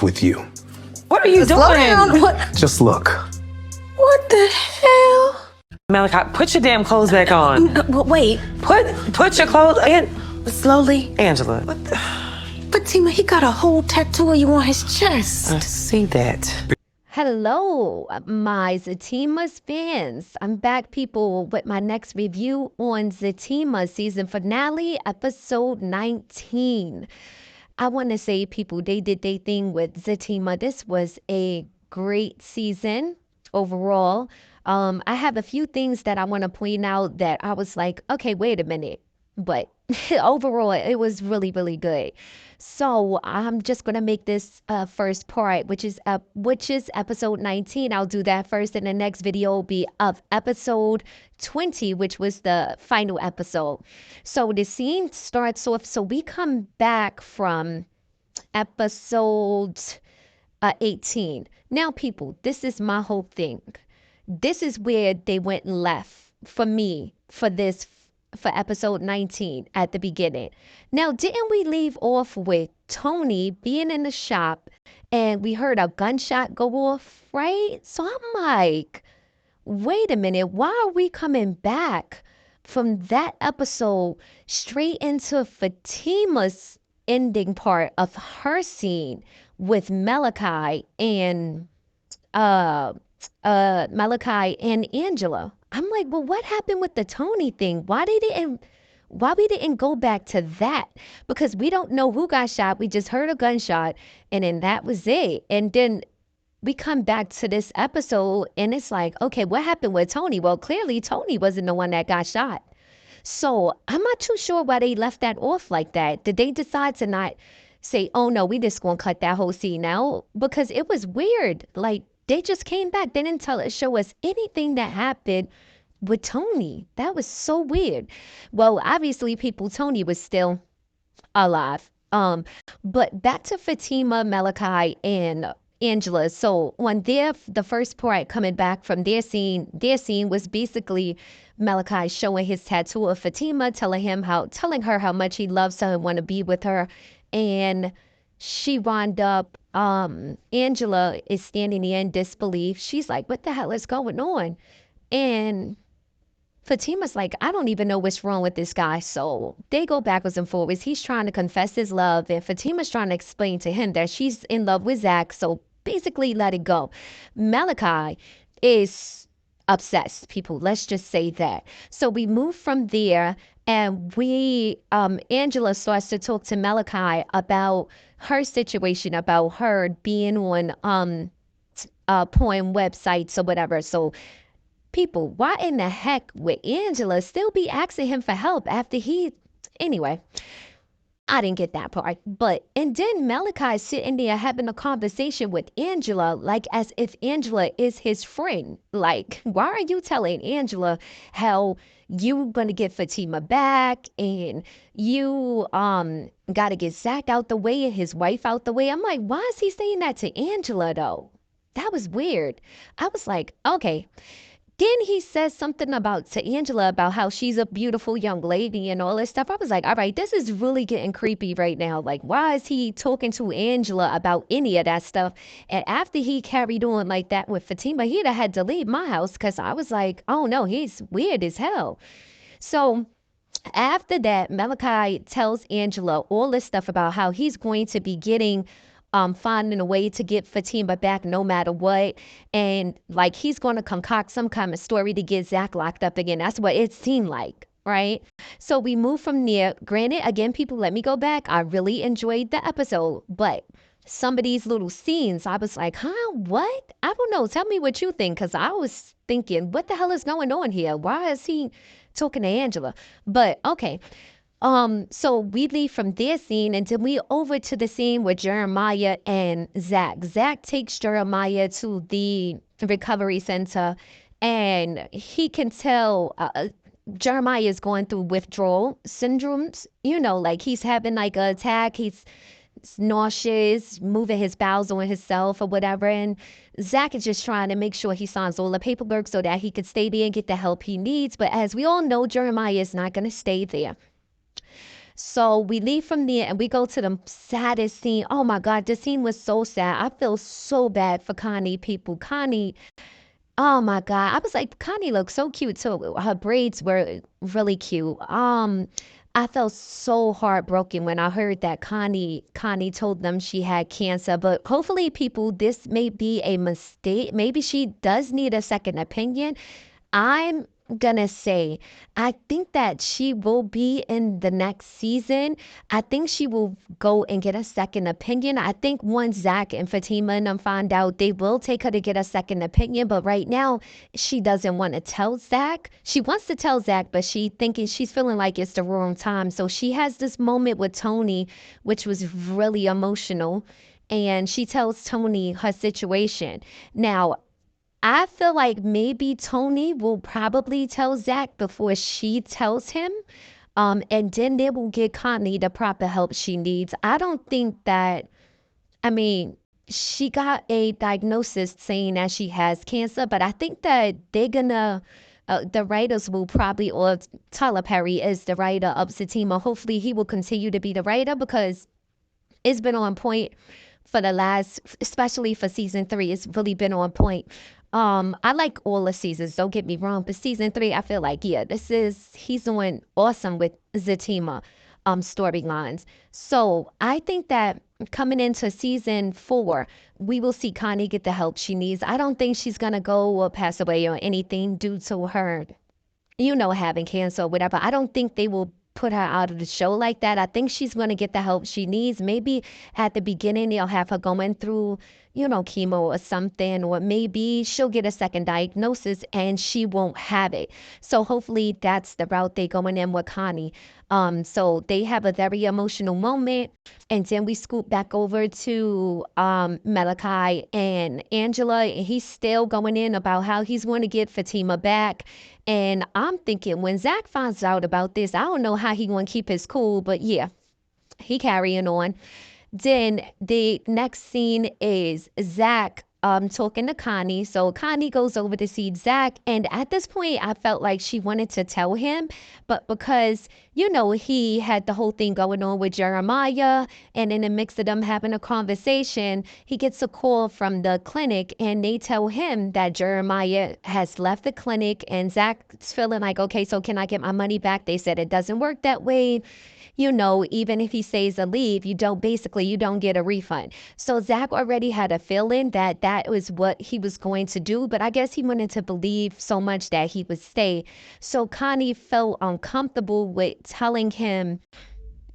with you. What are you Slow down. doing? What? Just look. What the hell? Malachi, put your damn clothes back on. Wait, Put your clothes in. slowly. Angela, Fatima, he got a whole tattoo of you on his chest. I see that. Hello, my ZATIMA's fans. I'm back, people, with my next review on ZATIMA season finale, episode 19. I want to say, people, they did their thing with ZATIMA. This was a great season overall. I have a few things that I want to point out that I was like, okay, wait a minute. But overall, it was really, really good. So I'm just gonna make this first part, which is episode 19. I'll do that first, and the next video will be of episode 20, which was the final episode. So the scene starts off. So we come back from episode 18. Now, people, this is my whole thing. This is where they went left for me for episode 19 at the beginning. Now, didn't we leave off with Tony being in the shop and we heard a gunshot go off, right? So I'm like, wait a minute, why are we coming back from that episode straight into Fatima's ending part of her scene with Malachi and Angela? I'm like, well, what happened with the Tony thing? Why we didn't go back to that? Because we don't know who got shot. We just heard a gunshot and then that was it. And then we come back to this episode and it's like, okay, what happened with Tony? Well, clearly Tony wasn't the one that got shot. So I'm not too sure why they left that off like that. Did they decide to not say, oh no, we just gonna cut that whole scene out? Because it was weird. Like, they just came back. They didn't show us anything that happened with Tony. That was so weird. Well, obviously, people, Tony was still alive. But back to Fatima, Malachi, and Angela. So on the first part coming back from their scene was basically Malachi showing his tattoo of Fatima, telling her how much he loves her and want to be with her. And she wound up, Angela is standing there in disbelief. She's like, what the hell is going on? And Fatima's like, I don't even know what's wrong with this guy. So they go backwards and forwards. He's trying to confess his love, and Fatima's trying to explain to him that she's in love with Zach. So basically, let it go. Malachi is obsessed, people. Let's just say that. So we move from there, and Angela starts to talk to Malachi about her situation, about her being on porn websites or whatever. So people, why in the heck would Angela still be asking him for help after anyway, I didn't get that part. And then Malachi sitting there having a conversation with Angela, like as if Angela is his friend. Like, why are you telling Angela how you gonna get Fatima back and you gotta get Zach out the way and his wife out the way? I'm like, why is he saying that to Angela though? That was weird. I was like, okay. Then he says something to Angela about how she's a beautiful young lady and all this stuff. I was like, all right, this is really getting creepy right now. Like, why is he talking to Angela about any of that stuff? And after he carried on like that with Fatima, he'd have had to leave my house, because I was like, oh no, he's weird as hell. So after that, Malachi tells Angela all this stuff about how he's going to be finding a way to get Fatima back no matter what. And like, he's going to concoct some kind of story to get Zach locked up again. That's what it seemed like, right? So we move from there. Granted, again, people, let me go back. I really enjoyed the episode, but some of these little scenes, I was like, huh, what? I don't know. Tell me what you think, because I was thinking, what the hell is going on here? Why is he talking to Angela? But okay. So we leave from their scene and then we over to the scene with Jeremiah and Zach. Zach takes Jeremiah to the recovery center, and he can tell Jeremiah is going through withdrawal syndromes. Like he's having like an attack. He's nauseous, moving his bowels on himself or whatever. And Zach is just trying to make sure he signs all the paperwork so that he could stay there and get the help he needs. But as we all know, Jeremiah is not going to stay there. So we leave from there and we go to the saddest scene. Oh my God, the scene was so sad. I feel so bad for Connie, people. Connie, oh my God. I was like, Connie looked so cute too. Her braids were really cute. I felt so heartbroken when I heard that Connie told them she had cancer. But hopefully, people, this may be a mistake. Maybe she does need a second opinion. I'm gonna say, I think that she will be in the next season. I think she will go and get a second opinion. I think once Zach and Fatima and them find out, they will take her to get a second opinion. But right now, she doesn't want to tell Zach. She wants to tell Zach, but she's feeling like it's the wrong time. So she has this moment with Tony, which was really emotional. And she tells Tony her situation. Now, I feel like maybe Tony will probably tell Zach before she tells him. And then they will get Connie the proper help she needs. I don't think that, I mean, she got a diagnosis saying that she has cancer, but I think that the writers will probably, or Tyler Perry is the writer of ZATIMA. Hopefully, he will continue to be the writer because it's been on point for the last, especially for season 3. It's really been on point. I like all the seasons, don't get me wrong, but season 3, I feel like, yeah, he's doing awesome with Zatima storylines. So I think that coming into season 4, we will see Connie get the help she needs. I don't think she's gonna go or pass away or anything due to her, having cancer or whatever. I don't think they will put her out of the show like that. I think she's going to get the help she needs. Maybe at the beginning, they'll have her going through, chemo or something, or maybe she'll get a second diagnosis and she won't have it. So hopefully that's the route they're going in with Connie. So they have a very emotional moment. And then we scoop back over to Malachi and Angela, and he's still going in about how he's going to get Fatima back. And I'm thinking when Zach finds out about this, I don't know how he going to keep his cool, but yeah, he carrying on. Then the next scene is Zach talking to Connie. So Connie goes over to see Zach, and at this point I felt like she wanted to tell him, but because he had the whole thing going on with Jeremiah, and in the mix of them having a conversation, he gets a call from the clinic and they tell him that Jeremiah has left the clinic, and Zach's feeling like, okay, so can I get my money back? They said it doesn't work that way. Even if he says a leave, you don't get a refund. So Zach already had a feeling that that was what he was going to do, but I guess he wanted to believe so much that he would stay. So Connie felt uncomfortable with telling him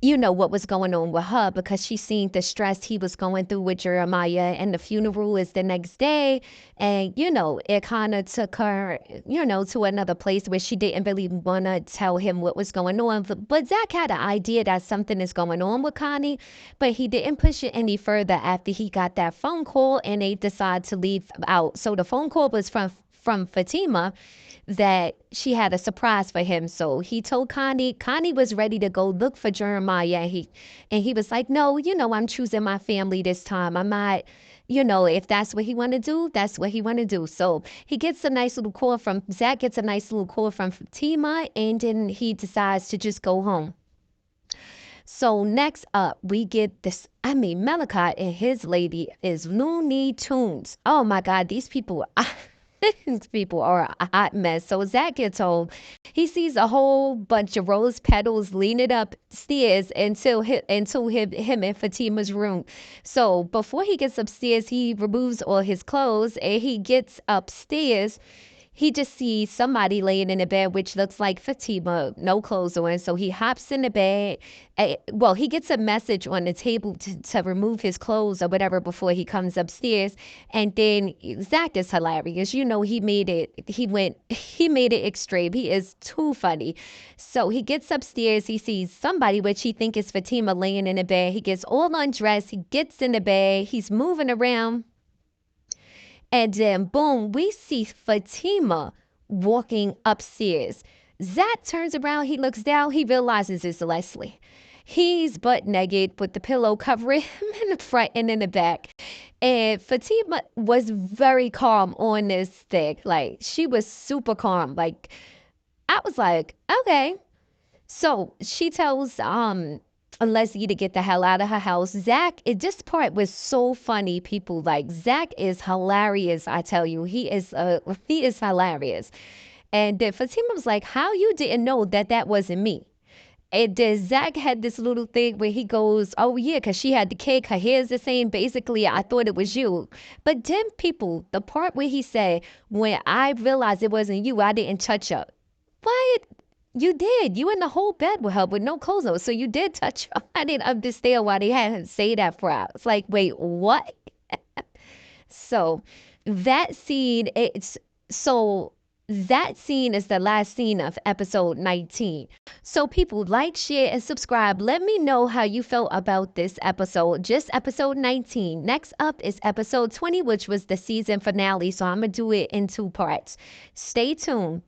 what was going on with her, because she seen the stress he was going through with Jeremiah, and the funeral is the next day. And, it kind of took her, to another place where she didn't really want to tell him what was going on. But Zach had an idea that something is going on with Connie, but he didn't push it any further after he got that phone call and they decided to leave out. So the phone call was from Fatima, that she had a surprise for him. So he told Connie. Connie was ready to go look for Jeremiah. And he was like, no, I'm choosing my family this time. I'm not, if that's what he want to do, that's what he want to do. So he gets a nice little call from, Zach gets a nice little call from Fatima, and then he decides to just go home. So next up, we get this. Malachi and his lady is Looney Tunes. Oh my God, these people. These people are a hot mess. So Zach gets home. He sees a whole bunch of rose petals leaning upstairs until him in Fatima's room. So before he gets upstairs, he removes all his clothes, and he gets upstairs. He just sees somebody laying in the bed, which looks like Fatima, no clothes on. So he hops in the bed. Well, he gets a message on the table to remove his clothes or whatever before he comes upstairs. And then Zach is hilarious. He made it extreme. He is too funny. So he gets upstairs. He sees somebody, which he thinks is Fatima, laying in the bed. He gets all undressed. He gets in the bed. He's moving around. And then, boom, we see Fatima walking upstairs. Zach turns around, he looks down, he realizes it's Leslie. He's butt naked with the pillow covering him in the front and in the back. And Fatima was very calm on this thing. Like, she was super calm. Like, I was like, okay. So she tells Leslie to get the hell out of her house. Zach, this part was so funny, people. Like, Zach is hilarious, I tell you. He is hilarious. And then Fatima was like, how you didn't know that wasn't me? And then Zach had this little thing where he goes, oh yeah, because she had the cake, her hair's the same. Basically, I thought it was you. But then people, the part where he said, when I realized it wasn't you, I didn't touch her. What? You did. You in the whole bed with her with no clothes on. So you did touch her. I didn't understand why they hadn't say that for us. It's like, wait, what? So that scene, that scene is the last scene of episode 19. So people, like, share, and subscribe. Let me know how you felt about this episode, just episode 19. Next up is episode 20, which was the season finale. So I'm going to do it in 2 parts. Stay tuned.